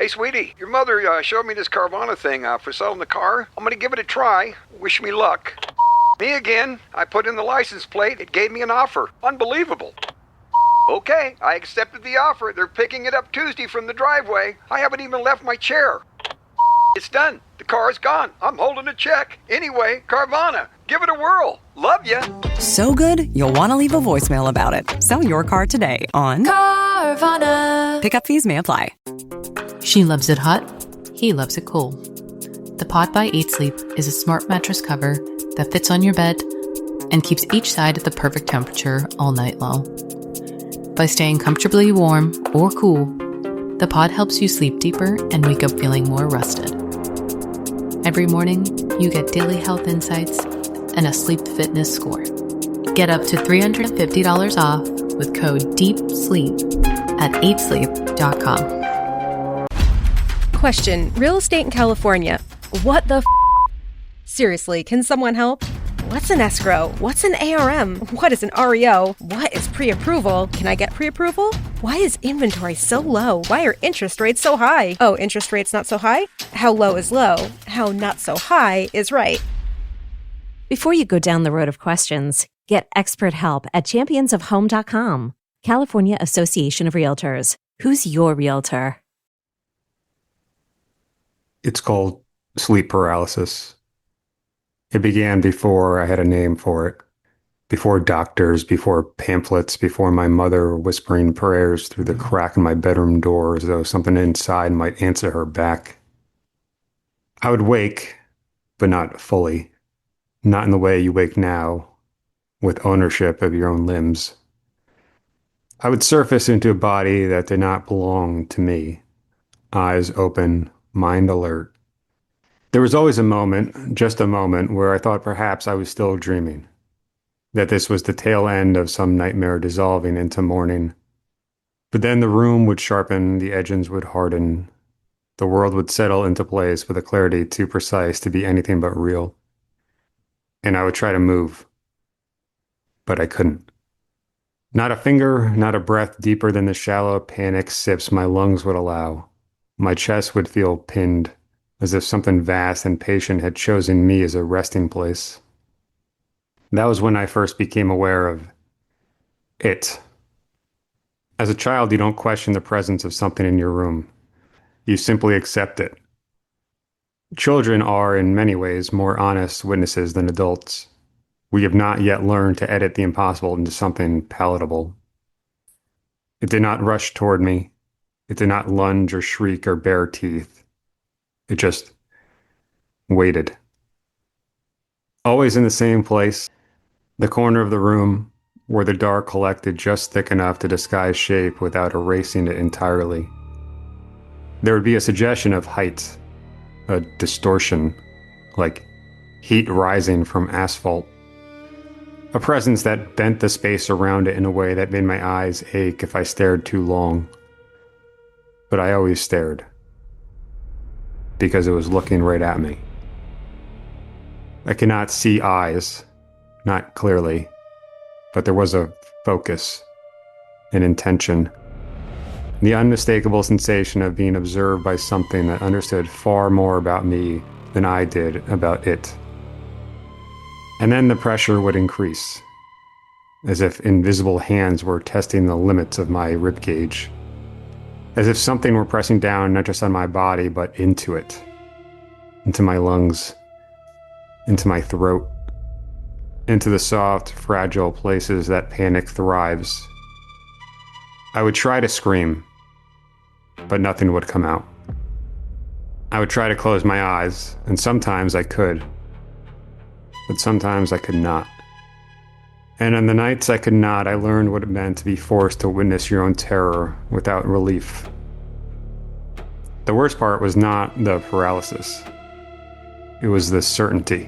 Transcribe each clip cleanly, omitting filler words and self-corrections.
Hey, sweetie, your mother showed me this Carvana thing for selling the car. I'm gonna give it a try. Wish me luck. Me again. I put in the license plate. It gave me an offer. Unbelievable. Okay, I accepted the offer. They're picking it up Tuesday from the driveway. I haven't even left my chair. It's done. The car is gone. I'm holding a check. Anyway, Carvana, give it a whirl. Love ya. So good, you'll want to leave a voicemail about it. Sell your car today on Carvana. Pickup fees may apply. She loves it hot. He loves it cool. The Pod by 8 Sleep is a smart mattress cover that fits on your bed and keeps each side at the perfect temperature all night long. By staying comfortably warm or cool, the Pod helps you sleep deeper and wake up feeling more rested. Every morning, you get daily health insights and a sleep fitness score. Get up to $350 off with code DEEPSLEEP at 8sleep.com. Question. Real estate in California. What the Seriously, can someone help? What's an escrow? What's an ARM? What is an REO? What is pre-approval? Can I get pre-approval? Why is inventory so low? Why are interest rates so high? Oh, interest rates not so high? How low is low? How not so high is right? Before you go down the road of questions, get expert help at championsofhome.com. California Association of Realtors. Who's your realtor? It's called sleep paralysis. It began before I had a name for it. Before doctors, before pamphlets, before my mother whispering prayers through the crack in my bedroom door as though something inside might answer her back. I would wake, but not fully. Not in the way you wake now, with ownership of your own limbs. I would surface into a body that did not belong to me. Eyes open, mind alert. There was always a moment, just a moment, where I thought perhaps I was still dreaming. That this was the tail end of some nightmare dissolving into morning. But then the room would sharpen, the edges would harden. The world would settle into place with a clarity too precise to be anything but real. And I would try to move. But I couldn't. Not a finger, not a breath deeper than the shallow panic sips my lungs would allow. My chest would feel pinned, as if something vast and patient had chosen me as a resting place. That was when I first became aware of it. As a child, you don't question the presence of something in your room. You simply accept it. Children are, in many ways, more honest witnesses than adults. We have not yet learned to edit the impossible into something palatable. It did not rush toward me. It did not lunge or shriek or bare teeth. It just waited. Always in the same place, the corner of the room where the dark collected just thick enough to disguise shape without erasing it entirely. There would be a suggestion of height, a distortion, like heat rising from asphalt. A presence that bent the space around it in a way that made my eyes ache if I stared too long. But I always stared. Because it was looking right at me. I could not see eyes, not clearly, but there was a focus, an intention, the unmistakable sensation of being observed by something that understood far more about me than I did about it. And then the pressure would increase, as if invisible hands were testing the limits of my ribcage. As if something were pressing down not just on my body, but into it. Into my lungs. Into my throat. Into the soft, fragile places that panic thrives. I would try to scream, but nothing would come out. I would try to close my eyes, and sometimes I could. But sometimes I could not. And on the nights I could not, I learned what it meant to be forced to witness your own terror without relief. The worst part was not the paralysis. It was the certainty.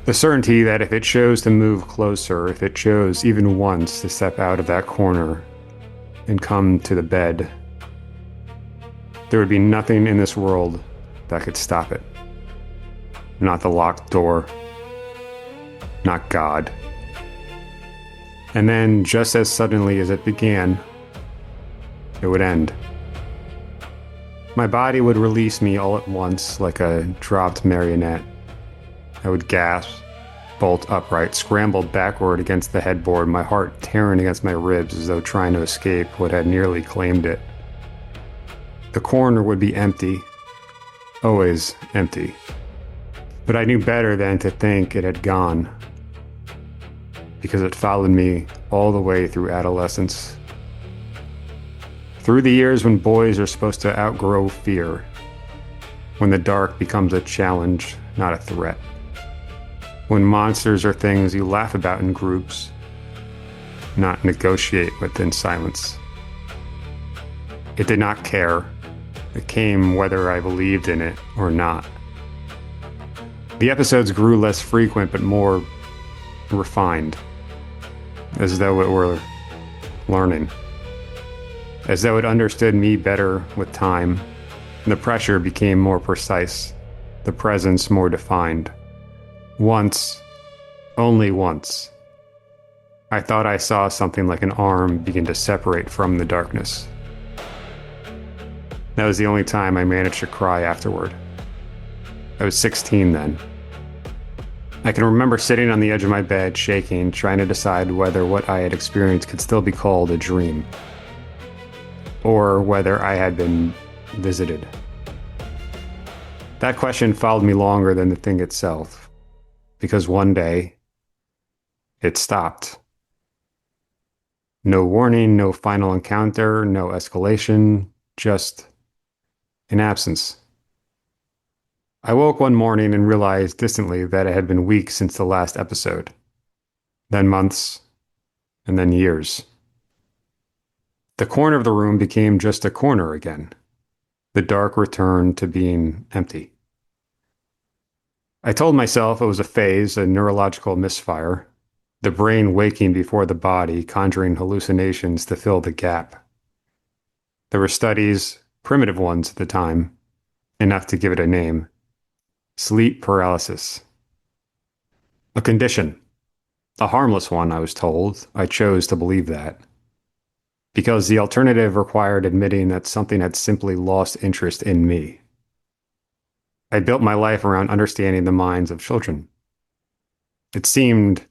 The certainty that if it chose to move closer, if it chose even once to step out of that corner and come to the bed, there would be nothing in this world that could stop it. Not the locked door. Not God. And then, just as suddenly as it began, it would end. My body would release me all at once like a dropped marionette. I would gasp, bolt upright, scramble backward against the headboard, my heart tearing against my ribs as though trying to escape what had nearly claimed it. The corner would be empty, always empty. But I knew better than to think it had gone, because it followed me all the way through adolescence. Through the years when boys are supposed to outgrow fear, when the dark becomes a challenge, not a threat. When monsters are things you laugh about in groups, not negotiate with in silence. It did not care. It came whether I believed in it or not. The episodes grew less frequent but more refined, as though it were learning, as though it understood me better with time. The pressure became more precise, the presence more defined. Once, only once, I thought I saw something like an arm begin to separate from the darkness. That was the only time I managed to cry afterward. I was 16 then. I can remember sitting on the edge of my bed, shaking, trying to decide whether what I had experienced could still be called a dream, or whether I had been visited. That question followed me longer than the thing itself, because one day, it stopped. No warning, no final encounter, no escalation, just an absence. I woke one morning and realized distantly that it had been weeks since the last episode, then months, and then years. The corner of the room became just a corner again. The dark returned to being empty. I told myself it was a phase, a neurological misfire, the brain waking before the body, conjuring hallucinations to fill the gap. There were studies, primitive ones at the time, enough to give it a name. Sleep paralysis. A condition. A harmless one, I was told. I chose to believe that. Because the alternative required admitting that something had simply lost interest in me. I built my life around understanding the minds of children. It seemed,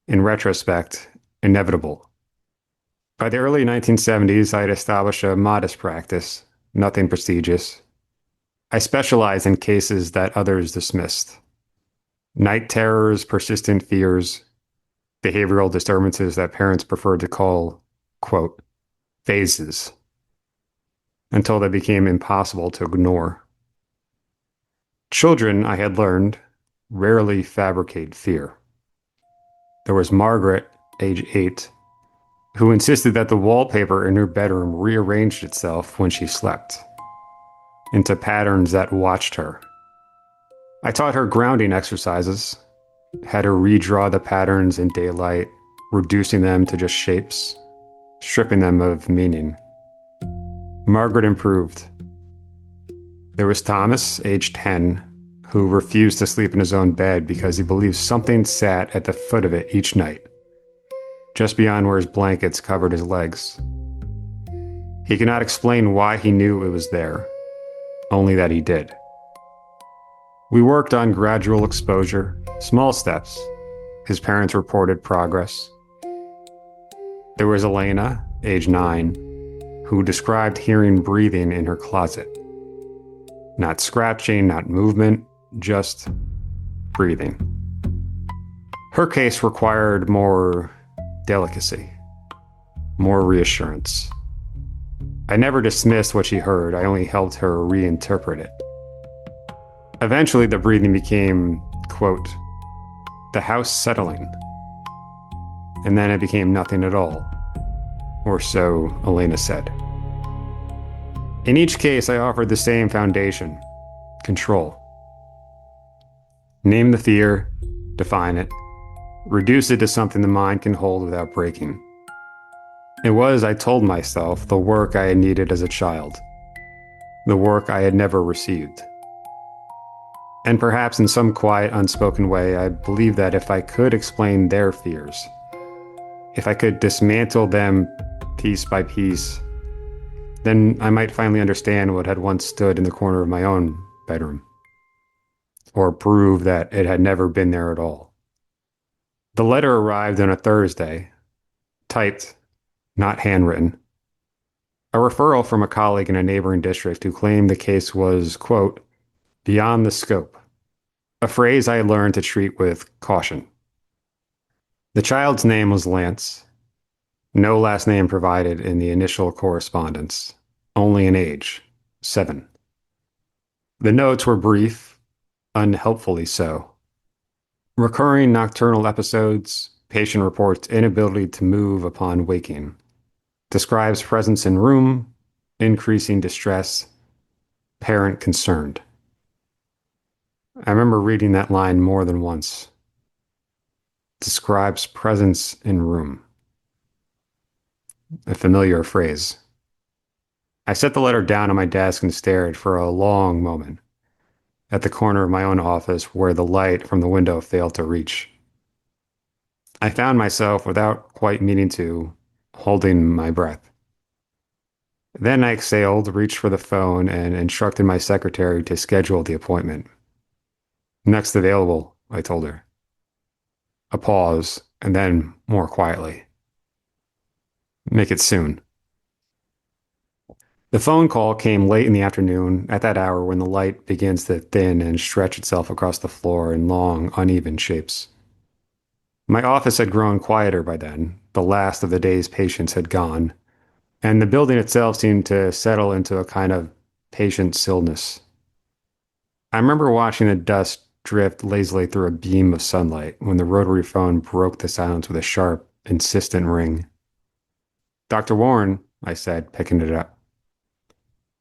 in retrospect, inevitable. By the early 1970s, I had established a modest practice, nothing prestigious. I specialized in cases that others dismissed. Night terrors, persistent fears, behavioral disturbances that parents preferred to call, quote, phases, until they became impossible to ignore. Children, I had learned, rarely fabricate fear. There was Margaret, age 8, who insisted that the wallpaper in her bedroom rearranged itself when she slept, into patterns that watched her. I taught her grounding exercises, had her redraw the patterns in daylight, reducing them to just shapes, stripping them of meaning. Margaret improved. There was Thomas, age 10, who refused to sleep in his own bed because he believed something sat at the foot of it each night, just beyond where his blankets covered his legs. He could not explain why he knew it was there, only that he did. We worked on gradual exposure, small steps. His parents reported progress. There was Elena, age 9, who described hearing breathing in her closet. Not scratching, not movement, just breathing. Her case required more delicacy, more reassurance. I never dismissed what she heard, I only helped her reinterpret it. Eventually, the breathing became, quote, the house settling. And then it became nothing at all. Or so Elena said. In each case, I offered the same foundation, control. Name the fear, define it, reduce it to something the mind can hold without breaking. It was, I told myself, the work I had needed as a child, the work I had never received. And perhaps in some quiet, unspoken way, I believed that if I could explain their fears, if I could dismantle them piece by piece, Then I might finally understand what had once stood in the corner of my own bedroom, or prove that it had never been there at all. The letter arrived on a Thursday, typed, not handwritten. A referral from a colleague in a neighboring district who claimed the case was, quote, beyond the scope, a phrase I learned to treat with caution. The child's name was Lance. No last name provided in the initial correspondence, only an age, 7. The notes were brief, unhelpfully so. Recurring nocturnal episodes, patient reports inability to move upon waking. Describes presence in room, increasing distress, parent concerned. I remember reading that line more than once. Describes presence in room. A familiar phrase. I set the letter down on my desk and stared for a long moment at the corner of my own office where the light from the window failed to reach. I found myself, without quite meaning to, holding my breath. Then I exhaled, reached for the phone, and instructed my secretary to schedule the appointment. Next available, I told her. A pause, and then more quietly. Make it soon. The phone call came late in the afternoon, at that hour when the light begins to thin and stretch itself across the floor in long, uneven shapes. My office had grown quieter by then. The last of the day's patients had gone, and the building itself seemed to settle into a kind of patient stillness. I remember watching the dust drift lazily through a beam of sunlight when the rotary phone broke the silence with a sharp, insistent ring. Dr. Warren, I said, picking it up.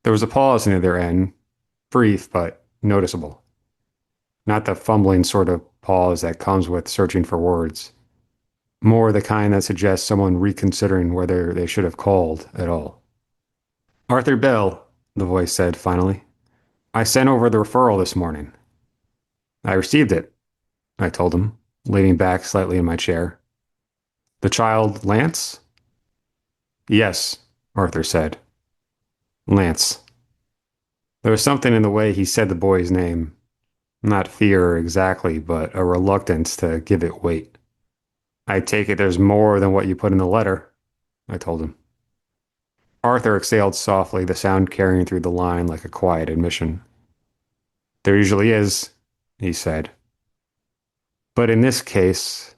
There was a pause near their end, brief but noticeable. Not the fumbling sort of pause that comes with searching for words. More the kind that suggests someone reconsidering whether they should have called at all. Arthur Bell, the voice said finally. I sent over the referral this morning. I received it, I told him, leaning back slightly in my chair. The child, Lance? Yes, Arthur said. Lance. There was something in the way he said the boy's name. Not fear exactly, but a reluctance to give it weight. I take it there's more than what you put in the letter, I told him. Arthur exhaled softly, the sound carrying through the line like a quiet admission. There usually is, he said. But in this case,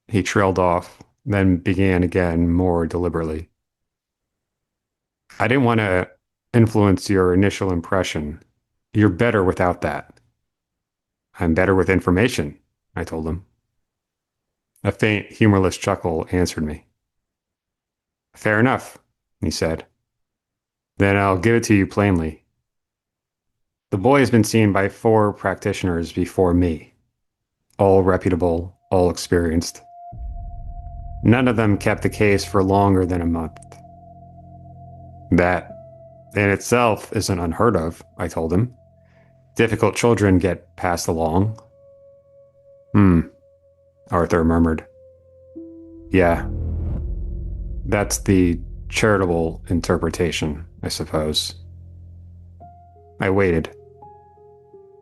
he trailed off, then began again more deliberately. I didn't want to influence your initial impression. You're better without that. I'm better with information, I told him. A faint, humorless chuckle answered me. Fair enough, he said. Then I'll give it to you plainly. The boy has been seen by 4 practitioners before me. All reputable, all experienced. None of them kept the case for longer than a month. That, in itself, isn't unheard of, I told him. Difficult children get passed along. Arthur murmured. Yeah. That's the charitable interpretation, I suppose. I waited.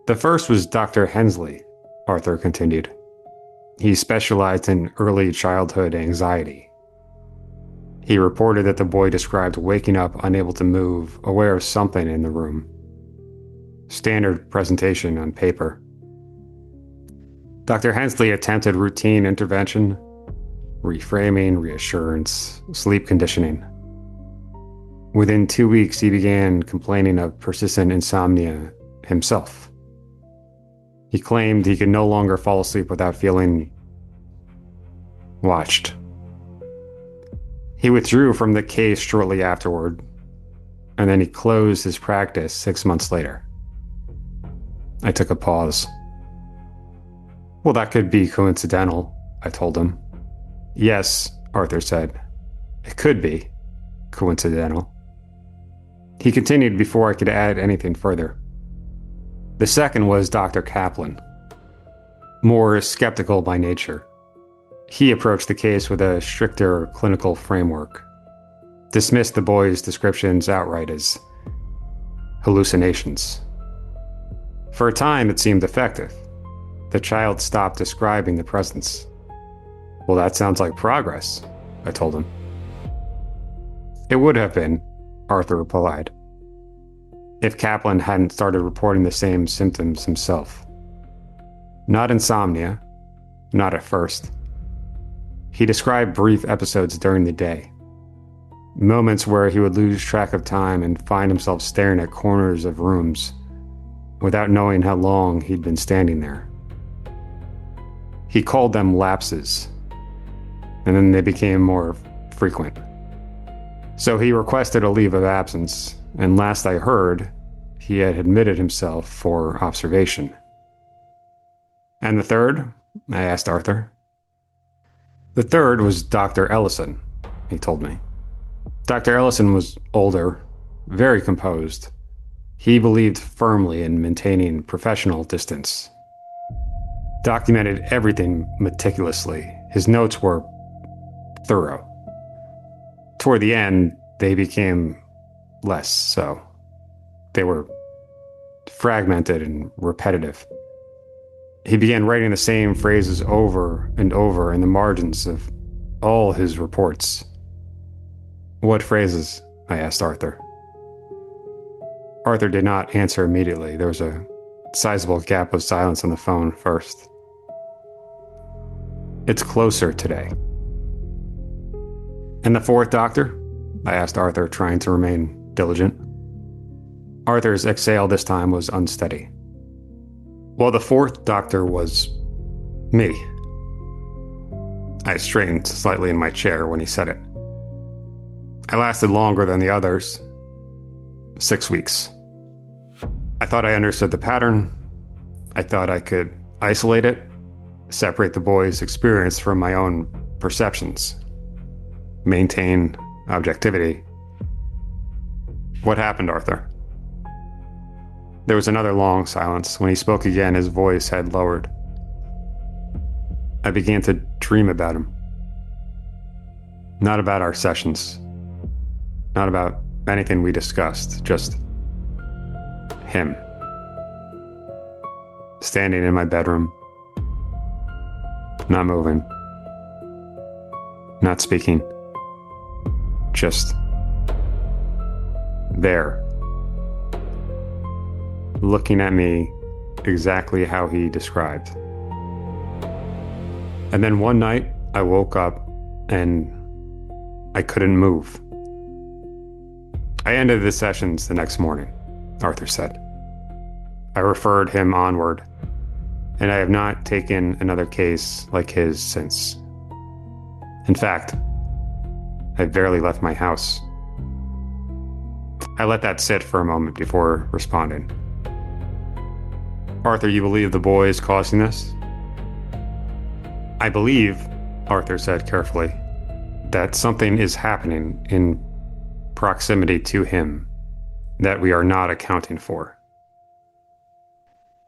The first was Dr. Hensley, Arthur continued. He specialized in early childhood anxiety. He reported that the boy described waking up unable to move, aware of something in the room. Standard presentation on paper. Dr. Hensley attempted routine intervention, reframing, reassurance, sleep conditioning. Within 2 weeks, he began complaining of persistent insomnia himself. He claimed he could no longer fall asleep without feeling watched. He withdrew from the case shortly afterward, and then he closed his practice 6 months later. I took a pause. Well, that could be coincidental, I told him. Yes, Arthur said. It could be coincidental. He continued before I could add anything further. The second was Dr. Kaplan. More skeptical by nature. He approached the case with a stricter clinical framework. dismissed the boy's descriptions outright as hallucinations. For a time, it seemed effective. The child stopped describing the presence. Well, that sounds like progress, I told him. It would have been, Arthur replied, if Kaplan hadn't started reporting the same symptoms himself. Not insomnia, not at first. He described brief episodes during the day. Moments where he would lose track of time and find himself staring at corners of rooms without knowing how long he'd been standing there. He called them lapses, and then they became more frequent. So he requested a leave of absence, and last I heard, he had admitted himself for observation. And the third? I asked Arthur. The third was Dr. Ellison, he told me. Dr. Ellison was older, very composed. He believed firmly in maintaining professional distance. Documented everything meticulously. His notes were thorough. Toward the end, they became less so. They were fragmented and repetitive. He began writing the same phrases over and over in the margins of all his reports. What phrases? I asked Arthur. Arthur did not answer immediately. There was a sizable gap of silence on the phone first. It's closer today. And the fourth doctor? I asked Arthur, trying to remain diligent. Arthur's exhale this time was unsteady. Well, the fourth doctor was me. I straightened slightly in my chair when he said it. I lasted longer than the others. 6 weeks. I thought I understood the pattern. I thought I could isolate it, separate the boy's experience from my own perceptions, maintain objectivity. What happened, Arthur? There was another long silence. When he spoke again, his voice had lowered. I began to dream about him. Not about our sessions. Not about anything we discussed. Just him. Standing in my bedroom. Not moving. Not speaking. Just there. Looking at me exactly how he described. And then one night, I woke up and I couldn't move. I ended the sessions the next morning, Arthur said. I referred him onward, and I have not taken another case like his since. In fact, I barely left my house. I let that sit for a moment before responding. Arthur, you believe the boy is causing this? I believe, Arthur said carefully, that something is happening in proximity to him that we are not accounting for.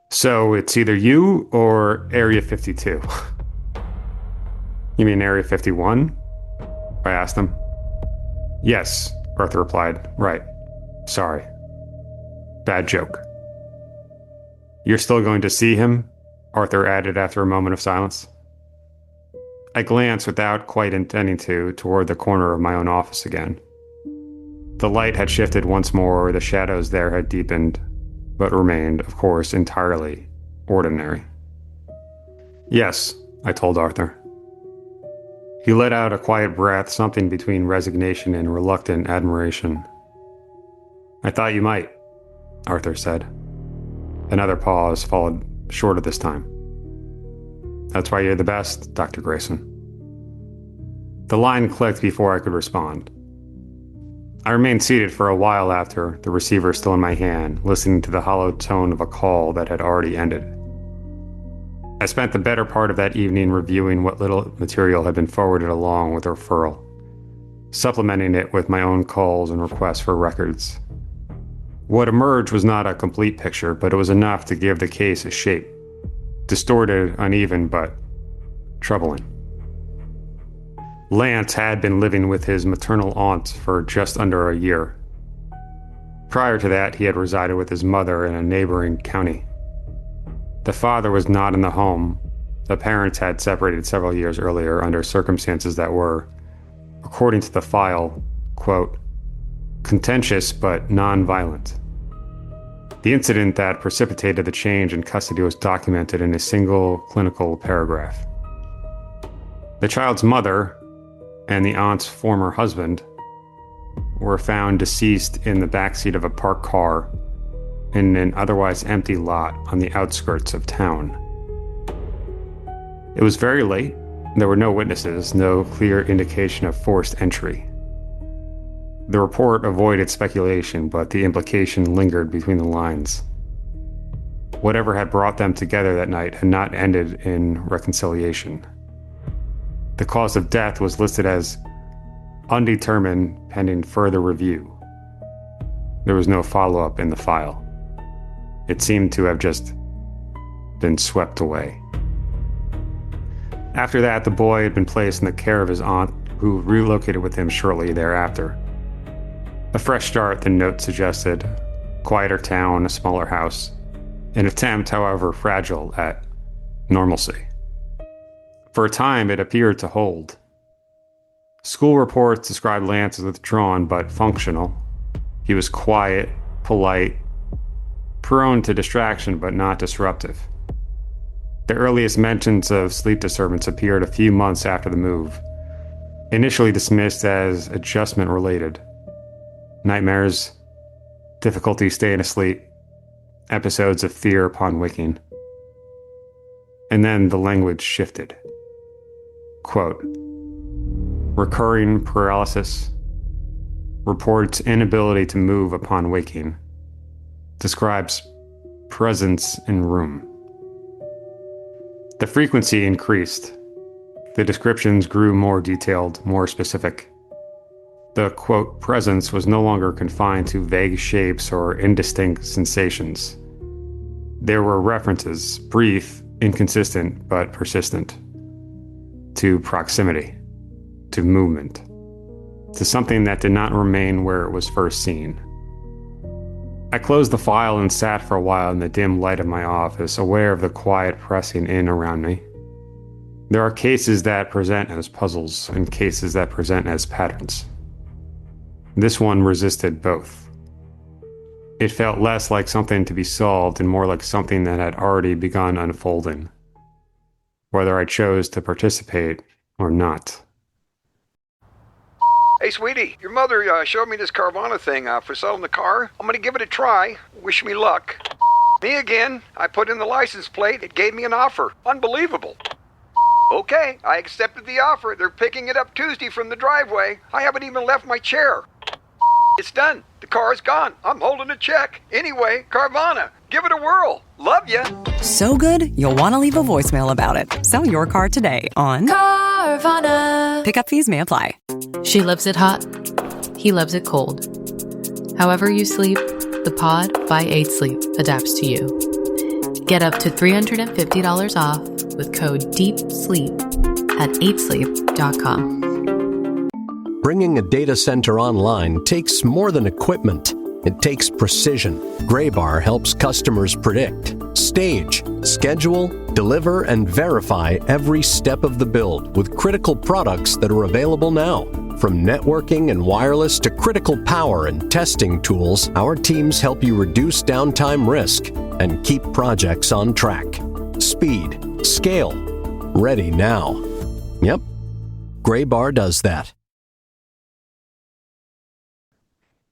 So it's either you or Area 52. You mean Area 51? I asked him. Yes, Arthur replied. Right. Sorry. Bad joke. You're still going to see him? Arthur added after a moment of silence. I glanced without quite intending to toward the corner of my own office again. The light had shifted once more, the shadows there had deepened, but remained, of course, entirely ordinary. Yes, I told Arthur. He let out a quiet breath, something between resignation and reluctant admiration. I thought you might, Arthur said. Another pause followed short of this time. That's why you're the best, Dr. Grayson. The line clicked before I could respond. I remained seated for a while after, the receiver still in my hand, listening to the hollow tone of a call that had already ended. I spent the better part of that evening reviewing what little material had been forwarded along with the referral, supplementing it with my own calls and requests for records. What emerged was not a complete picture, but it was enough to give the case a shape. Distorted, uneven, but troubling. Lance had been living with his maternal aunt for just under a year. Prior to that, he had resided with his mother in a neighboring county. The father was not in the home. The parents had separated several years earlier under circumstances that were, according to the file, quote, contentious but non-violent. The incident that precipitated the change in custody was documented in a single clinical paragraph. The child's mother and the aunt's former husband were found deceased in the backseat of a parked car in an otherwise empty lot on the outskirts of town. It was very late. There were no witnesses, no clear indication of forced entry. The report avoided speculation, but the implication lingered between the lines. Whatever had brought them together that night had not ended in reconciliation. The cause of death was listed as undetermined pending further review. There was no follow-up in the file. It seemed to have just been swept away. After that, the boy had been placed in the care of his aunt, who relocated with him shortly thereafter. A fresh start, the note suggested. Quieter town, a smaller house. An attempt, however fragile, at normalcy. For a time, it appeared to hold. School reports described Lance as withdrawn but functional. He was quiet, polite, prone to distraction but not disruptive. The earliest mentions of sleep disturbance appeared a few months after the move, initially dismissed as adjustment-related. Nightmares, difficulty staying asleep, episodes of fear upon waking. And then the language shifted. Quote, recurring paralysis, reports inability to move upon waking, describes presence in room. The frequency increased. The descriptions grew more detailed, more specific. The, quote, presence was no longer confined to vague shapes or indistinct sensations. There were references, brief, inconsistent, but persistent, to proximity, to movement, to something that did not remain where it was first seen. I closed the file and sat for a while in the dim light of my office, aware of the quiet pressing in around me. There are cases that present as puzzles and cases that present as patterns. This one resisted both. It felt less like something to be solved and more like something that had already begun unfolding, whether I chose to participate or not. Hey, sweetie, your mother showed me this Carvana thing for selling the car. I'm going to give it a try. Wish me luck. Me again. I put in the license plate. It gave me an offer. Unbelievable. Okay, I accepted the offer. They're picking it up Tuesday from the driveway. I haven't even left my chair. It's done. The car's gone. I'm holding a check. Anyway, Carvana, give it a whirl. Love ya. So good, you'll want to leave a voicemail about it. Sell your car today on Carvana. Pickup fees may apply. She loves it hot. He loves it cold. However you sleep, the Pod by 8 Sleep adapts to you. Get up to $350 off with code DEEPSLEEP at 8sleep.com. Bringing a data center online takes more than equipment. It takes precision. Graybar helps customers predict, stage, schedule, deliver, and verify every step of the build with critical products that are available now. From networking and wireless to critical power and testing tools, our teams help you reduce downtime risk and keep projects on track. Speed, scale, ready now. Yep, Graybar does that.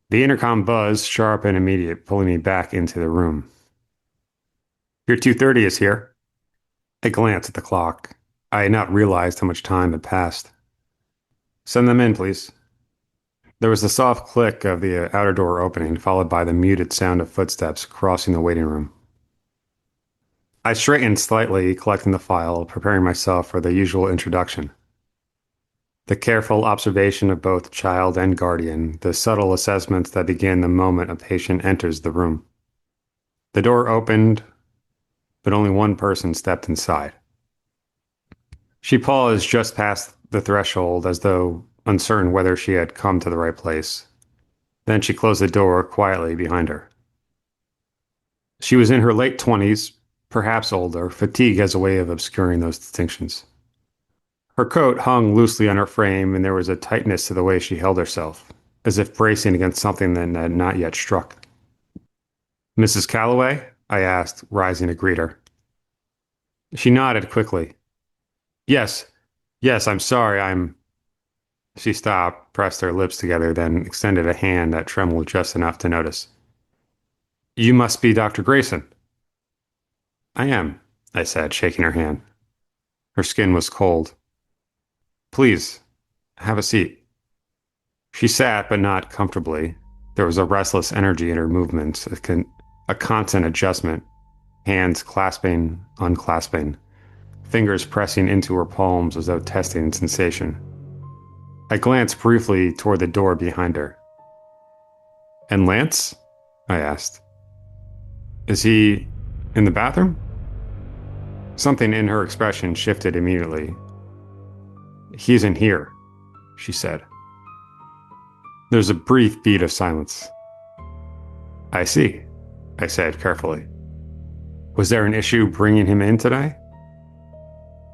The intercom buzzed, sharp and immediate, pulling me back into the room. Your 2:30 is here. I glanced at the clock. I had not realized how much time had passed. Send them in, please. There was the soft click of the outer door opening, followed by the muted sound of footsteps crossing the waiting room. I straightened slightly, collecting the file, preparing myself for the usual introduction. The careful observation of both child and guardian, the subtle assessments that begin the moment a patient enters the room. The door opened, but only one person stepped inside. She paused just past the threshold as though uncertain whether she had come to the right place. Then she closed the door quietly behind her. She was in her late 20s, perhaps older. Fatigue has a way of obscuring those distinctions. Her coat hung loosely on her frame, and there was a tightness to the way she held herself, as if bracing against something that had not yet struck. "Mrs. Calloway?" I asked, rising to greet her. She nodded quickly. Yes, I'm sorry, She stopped, pressed her lips together, then extended a hand that trembled just enough to notice. "You must be Dr. Grayson." "I am," I said, shaking her hand. Her skin was cold. "Please, have a seat." She sat, but not comfortably. There was a restless energy in her movements, a constant adjustment, hands clasping, unclasping, fingers pressing into her palms as though testing sensation. I glanced briefly toward the door behind her. "And Lance?" I asked. "Is he in the bathroom?" Something in her expression shifted immediately. "He isn't here," she said. There's a brief beat of silence. "I see," I said carefully. "Was there an issue bringing him in today?"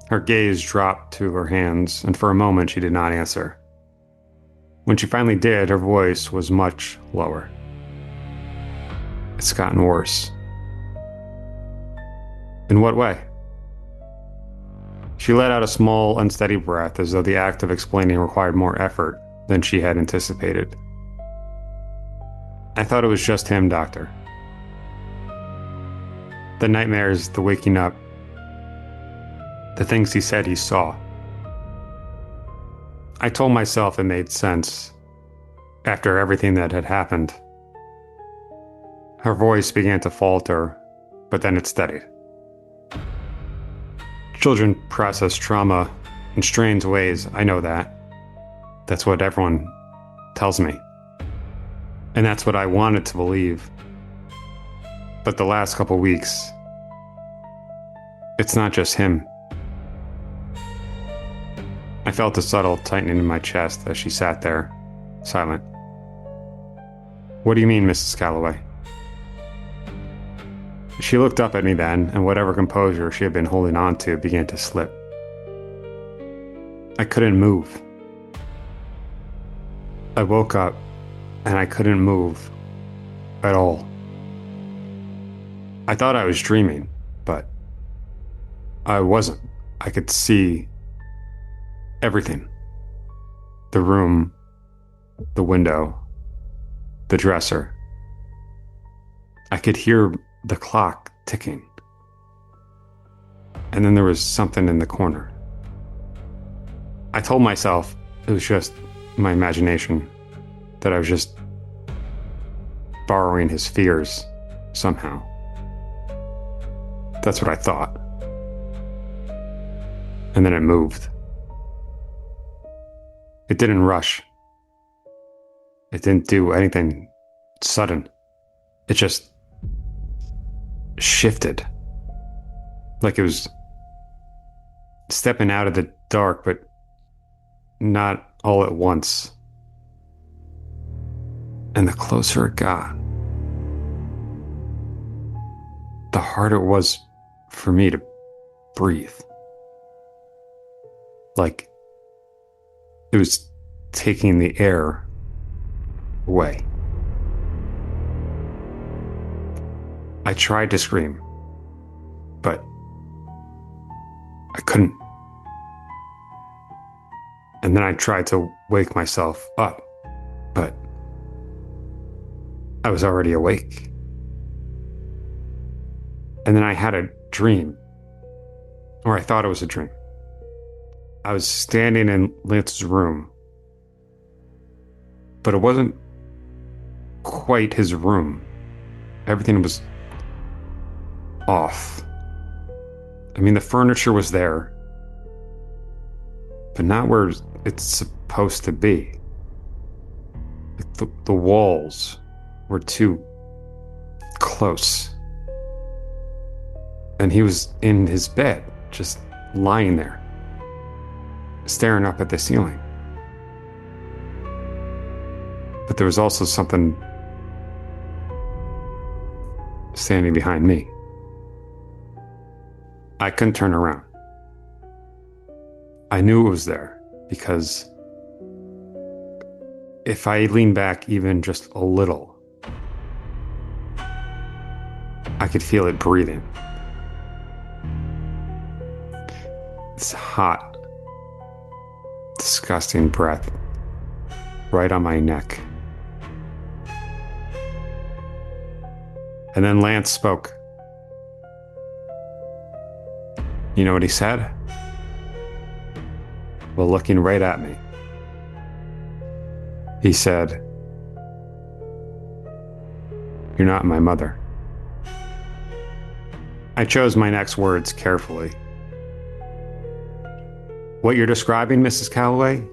Her gaze dropped to her hands, and for a moment she did not answer. When she finally did, her voice was much lower. "It's gotten worse." "In what way?" She let out a small, unsteady breath, as though the act of explaining required more effort than she had anticipated. "I thought it was just him, Doctor. The nightmares, the waking up, the things he said he saw. I told myself it made sense after everything that had happened." Her voice began to falter, but then it steadied. "Children process trauma in strange ways, I know that. That's what everyone tells me. And that's what I wanted to believe. But the last couple weeks, it's not just him." I felt a subtle tightening in my chest as she sat there, silent. "What do you mean, Mrs. Calloway?" She looked up at me then, and whatever composure she had been holding on to began to slip. I couldn't move. I woke up, and I couldn't move at all. I thought I was dreaming, but I wasn't. I could see everything. The room, the window, the dresser. I could hear the clock ticking. And then there was something in the corner. I told myself it was just my imagination, that I was just borrowing his fears somehow. That's what I thought. And then it moved. It didn't rush. It didn't do anything sudden. It just shifted. Like it was stepping out of the dark, but not all at once. And the closer it got, the harder it was for me to breathe. Like it was taking the air away. I tried to scream, but I couldn't. And then I tried to wake myself up, but I was already awake. And then I had a dream, or I thought it was a dream. I was standing in Lance's room, but it wasn't quite his room. Everything was off. I mean, the furniture was there, but not where it's supposed to be. The walls were too close. And he was in his bed, just lying there. staring up at the ceiling. But there was also something standing behind me. I couldn't turn around. I knew it was there because if I leaned back even just a little, I could feel it breathing. This hot, disgusting breath right on my neck. And then Lance spoke. You know what he said? Well, looking right at me, he said, "You're not my mother." I chose my next words carefully. What you're describing, Mrs. Calloway,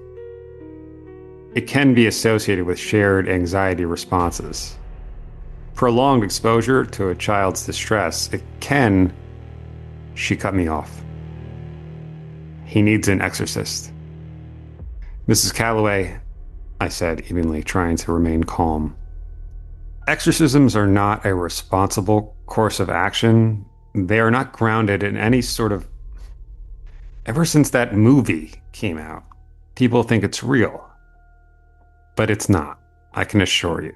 it can be associated with shared anxiety responses. Prolonged exposure to a child's distress, it can... She cut me off. He needs an exorcist. Mrs. Calloway, I said evenly, trying to remain calm. Exorcisms are not a responsible course of action. They are not grounded in any sort of... Ever since that movie came out, people think it's real. But it's not, I can assure you.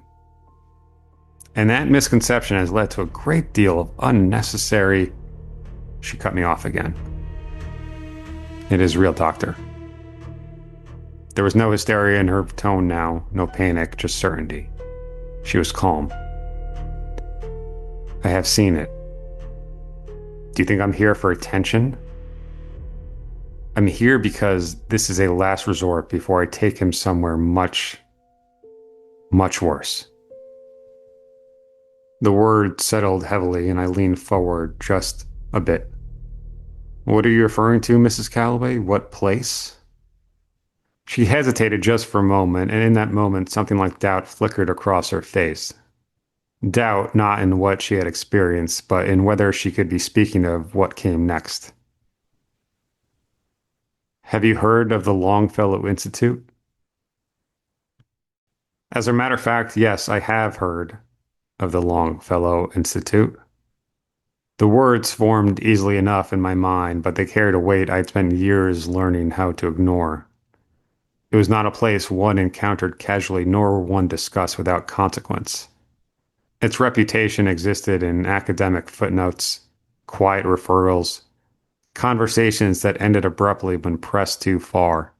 And that misconception has led to a great deal of unnecessary... She cut me off again. It is real, doctor. There was no hysteria in her tone now, no panic, just certainty. She was calm. I have seen it. Do you think I'm here for attention? I'm here because this is a last resort before I take him somewhere much, much worse. The word settled heavily and I leaned forward just a bit. What are you referring to, Mrs. Calloway? What place? She hesitated just for a moment, and in that moment, something like doubt flickered across her face. Doubt not in what she had experienced, but in whether she could be speaking of what came next. Have you heard of the Longfellow Institute? As a matter of fact, yes, I have heard of the Longfellow Institute. The words formed easily enough in my mind, but they carried a weight I'd spent years learning how to ignore. It was not a place one encountered casually, nor one discussed without consequence. Its reputation existed in academic footnotes, quiet referrals, conversations that ended abruptly when pressed too far.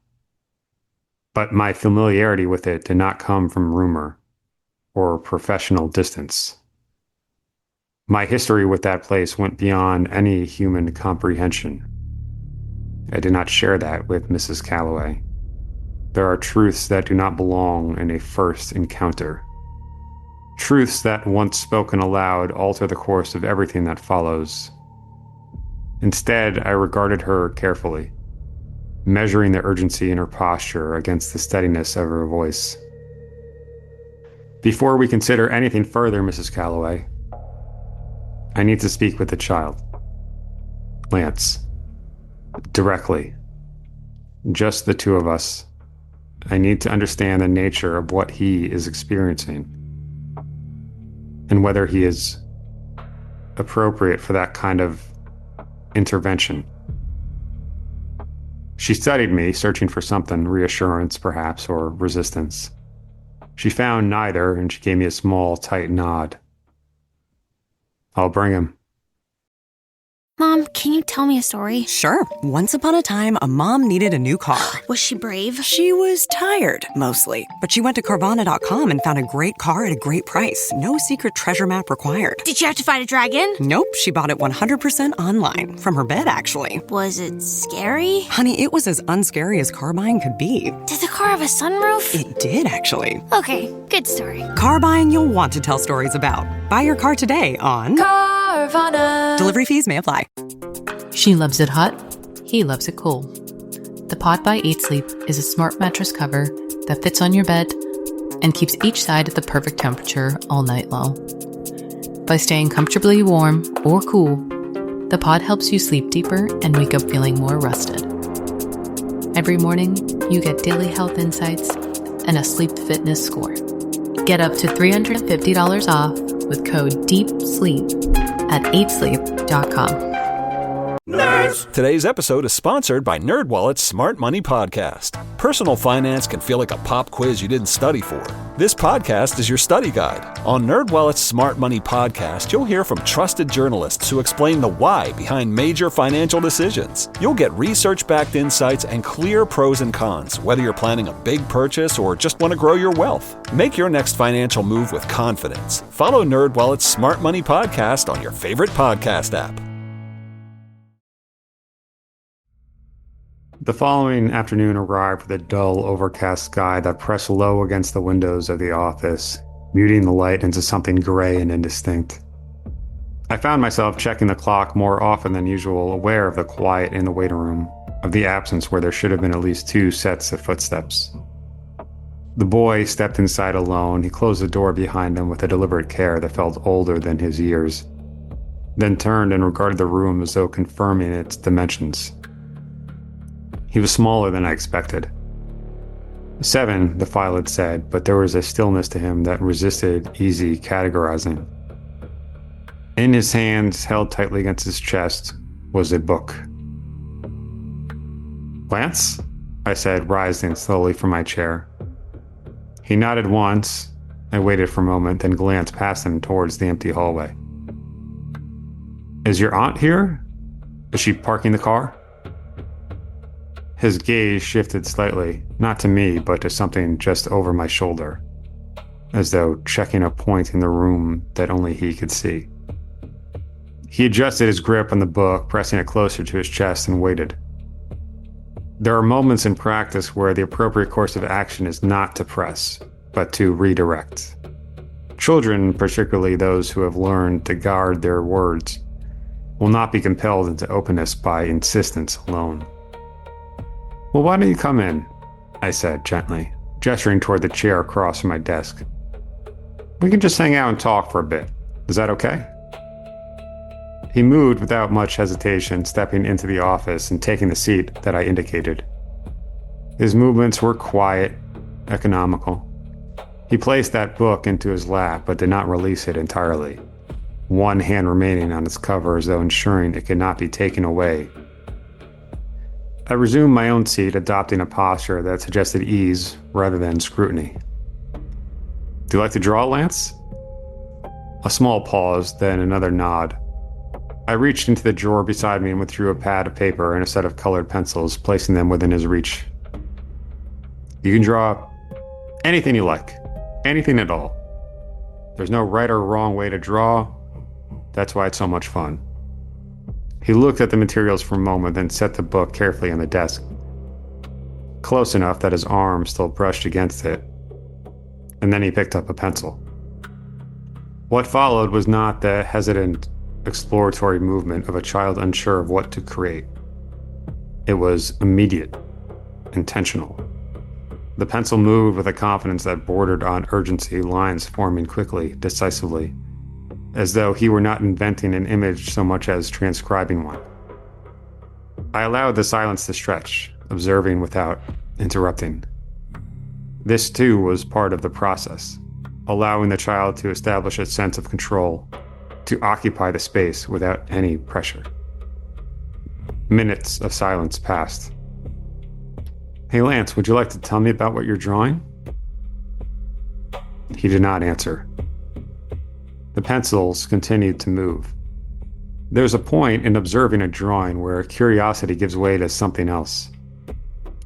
But my familiarity with it did not come from rumor or professional distance. My history with that place went beyond any human comprehension. I did not share that with Mrs. Calloway. There are truths that do not belong in a first encounter. Truths that, once spoken aloud, alter the course of everything that follows. Instead, I regarded her carefully, measuring the urgency in her posture against the steadiness of her voice. Before we consider anything further, Mrs. Calloway, I need to speak with the child. Lance. Directly. Just the two of us. I need to understand the nature of what he is experiencing and whether he is appropriate for that kind of intervention. She studied me, searching for something, reassurance perhaps, or resistance. She found neither, and she gave me a small, tight nod. I'll bring him. Mom, can you tell me a story? Sure. Once upon a time, a mom needed a new car. Was she brave? She was tired, mostly. But she went to Carvana.com and found a great car at a great price. No secret treasure map required. Did you have to fight a dragon? Nope, she bought it 100% online. From her bed, actually. Was it scary? Honey, it was as unscary as car buying could be. Did the car have a sunroof? It did, actually. Okay, good story. Car buying you'll want to tell stories about. Buy your car today on Carvana. Delivery fees may apply. She loves it hot. He loves it cool. The Pod by 8 Sleep is a smart mattress cover that fits on your bed and keeps each side at the perfect temperature all night long. By staying comfortably warm or cool, the pod helps you sleep deeper and wake up feeling more rested. Every morning, you get daily health insights and a sleep fitness score. Get up to $350 off with code DEEPSLEEP at 8sleep.com. Nerds! Today's episode is sponsored by NerdWallet's Smart Money Podcast. Personal finance can feel like a pop quiz you didn't study for. This podcast is your study guide. On NerdWallet's Smart Money Podcast, you'll hear from trusted journalists who explain the why behind major financial decisions. You'll get research-backed insights and clear pros and cons, whether you're planning a big purchase or just want to grow your wealth. Make your next financial move with confidence. Follow NerdWallet's Smart Money Podcast on your favorite podcast app. The following afternoon arrived with a dull, overcast sky that pressed low against the windows of the office, muting the light into something gray and indistinct. I found myself checking the clock more often than usual, aware of the quiet in the waiting room, of the absence where there should have been at least 2 sets of footsteps. The boy stepped inside alone. He closed the door behind him with a deliberate care that felt older than his years, then turned and regarded the room as though confirming its dimensions. He was smaller than I expected. 7, the file had said, but there was a stillness to him that resisted easy categorizing. In his hands, held tightly against his chest, was a book. "Lance?" I said, rising slowly from my chair. He nodded once. I waited for a moment, then glanced past him towards the empty hallway. "Is your aunt here? Is she parking the car?" His gaze shifted slightly, not to me, but to something just over my shoulder, as though checking a point in the room that only he could see. He adjusted his grip on the book, pressing it closer to his chest, and waited. There are moments in practice where the appropriate course of action is not to press, but to redirect. Children, particularly those who have learned to guard their words, will not be compelled into openness by insistence alone. "Well, why don't you come in?" I said gently, gesturing toward the chair across from my desk. "We can just hang out and talk for a bit. Is that okay?" He moved without much hesitation, stepping into the office and taking the seat that I indicated. His movements were quiet, economical. He placed that book into his lap, but did not release it entirely, one hand remaining on its cover as though ensuring it could not be taken away. I resumed my own seat, adopting a posture that suggested ease rather than scrutiny. "Do you like to draw, Lance?" A small pause, then another nod. I reached into the drawer beside me and withdrew a pad of paper and a set of colored pencils, placing them within his reach. "You can draw anything you like, anything at all. There's no right or wrong way to draw. That's why it's so much fun." He looked at the materials for a moment, then set the book carefully on the desk, close enough that his arm still brushed against it, and then he picked up a pencil. What followed was not the hesitant, exploratory movement of a child unsure of what to create. It was immediate, intentional. The pencil moved with a confidence that bordered on urgency, lines forming quickly, decisively, as though he were not inventing an image so much as transcribing one. I allowed the silence to stretch, observing without interrupting. This too was part of the process, allowing the child to establish a sense of control, to occupy the space without any pressure. Minutes of silence passed. "Hey Lance, would you like to tell me about what you're drawing?" He did not answer. The pencils continued to move. There's a point in observing a drawing where curiosity gives way to something else.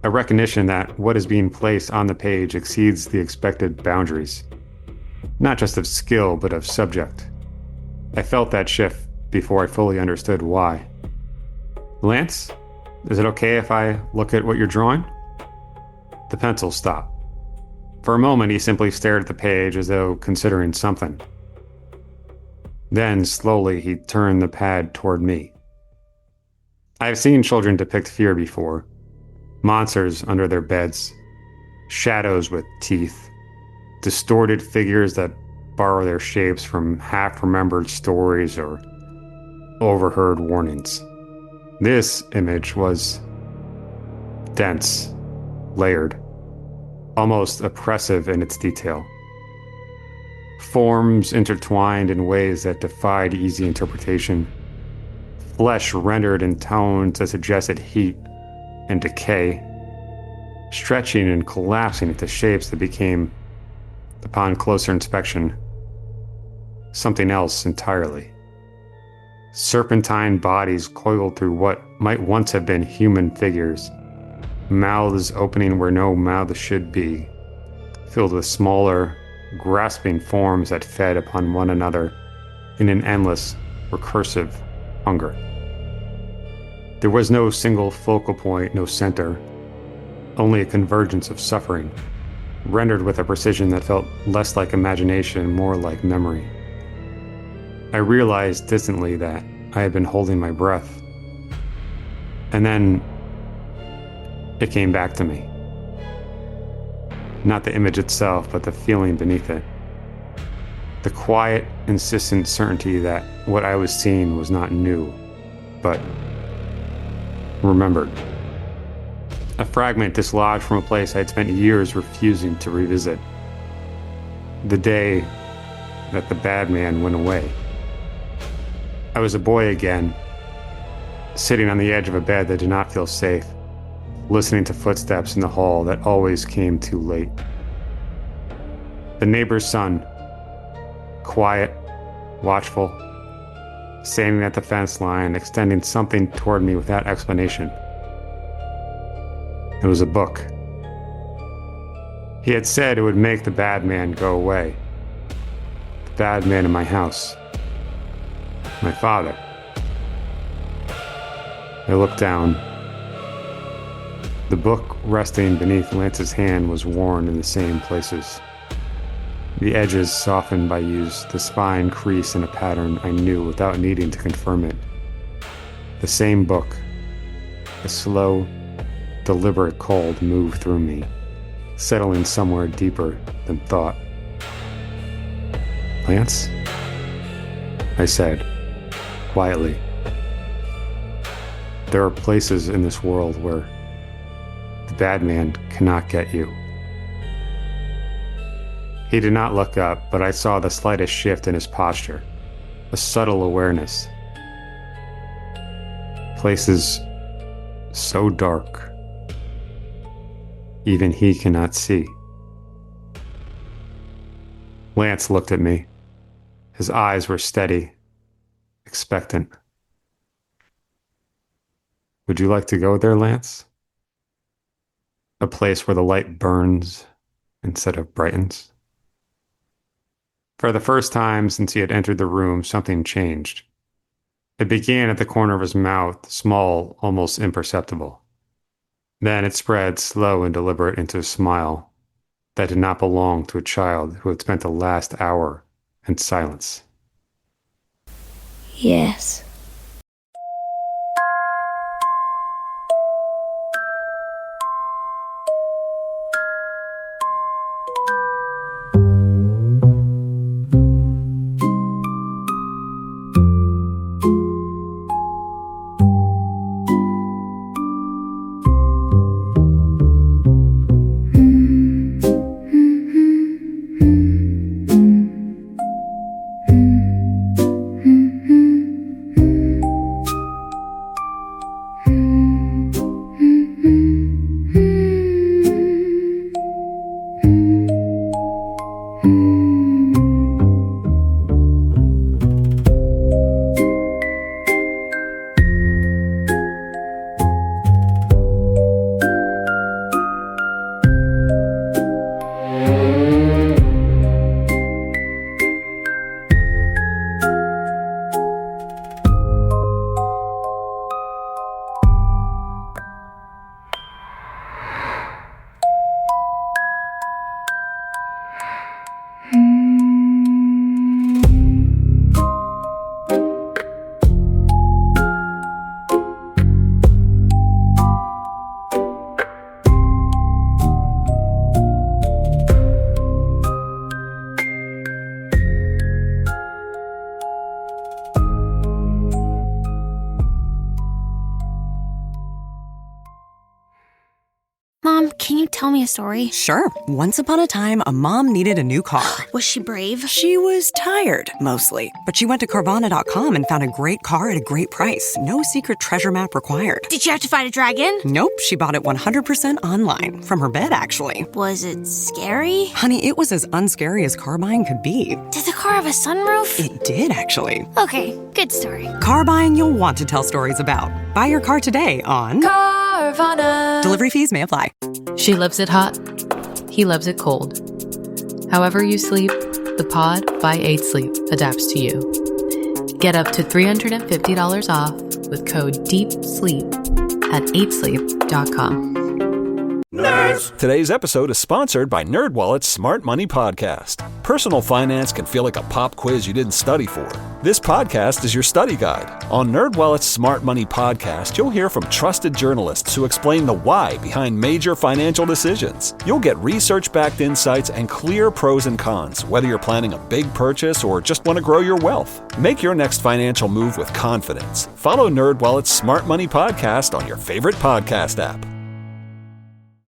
A recognition that what is being placed on the page exceeds the expected boundaries, not just of skill, but of subject. I felt that shift before I fully understood why. "Lance, is it okay if I look at what you're drawing?" The pencil stopped. For a moment, he simply stared at the page as though considering something. Then, slowly, he turned the pad toward me. I have seen children depict fear before. Monsters under their beds, shadows with teeth, distorted figures that borrow their shapes from half-remembered stories or overheard warnings. This image was dense, layered, almost oppressive in its detail. Forms intertwined in ways that defied easy interpretation. Flesh rendered in tones that suggested heat and decay, stretching and collapsing into shapes that became, upon closer inspection, something else entirely. Serpentine bodies coiled through what might once have been human figures, mouths opening where no mouths should be, filled with smaller, grasping forms that fed upon one another in an endless, recursive hunger. There was no single focal point, no center, only a convergence of suffering, rendered with a precision that felt less like imagination and more like memory. I realized distantly that I had been holding my breath. And then it came back to me. Not the image itself, but the feeling beneath it. The quiet, insistent certainty that what I was seeing was not new, but remembered. A fragment dislodged from a place I had spent years refusing to revisit. The day that the bad man went away. I was a boy again, sitting on the edge of a bed that did not feel safe, listening to footsteps in the hall that always came too late. The neighbor's son, quiet, watchful, standing at the fence line, extending something toward me without explanation. It was a book. He had said it would make the bad man go away. The bad man in my house. My father. I looked down. The book resting beneath Lance's hand was worn in the same places. The edges softened by use, the spine creased in a pattern I knew without needing to confirm it. The same book. A slow, deliberate cold moved through me, settling somewhere deeper than thought. Lance? I said, quietly. There are places in this world where the bad man cannot get you. He did not look up, but I saw the slightest shift in his posture, a subtle awareness. Places so dark, even he cannot see. Lance looked at me. His eyes were steady, expectant. Would you like to go there, Lance? A place where the light burns instead of brightens? For the first time since he had entered the room, something changed. It began at the corner of his mouth, small, almost imperceptible. Then it spread, slow and deliberate, into a smile that did not belong to a child who had spent the last hour in silence. Yes. tell me a story? Sure. Once upon a time, a mom needed a new car. Was she brave? She was tired, mostly. But she went to Carvana.com and found a great car at a great price. No secret treasure map required. Did you have to fight a dragon? Nope, she bought it 100% online. From her bed, actually. Was it scary? Honey, it was as unscary as car buying could be. Did the car have a sunroof? It did, actually. Okay, good story. Car buying you'll want to tell stories about. Buy your car today on Carvana. Delivery fees may apply. She loves it hot. He loves it cold. However you sleep, the Pod by 8 Sleep adapts to you. Get up to $350 off with code DEEPSLEEP at 8sleep.com. Today's episode is sponsored by NerdWallet's Smart Money Podcast. Personal finance can feel like a pop quiz you didn't study for. This podcast is your study guide. On NerdWallet's Smart Money Podcast, you'll hear from trusted journalists who explain the why behind major financial decisions. You'll get research-backed insights and clear pros and cons, whether you're planning a big purchase or just want to grow your wealth. Make your next financial move with confidence. Follow NerdWallet's Smart Money Podcast on your favorite podcast app.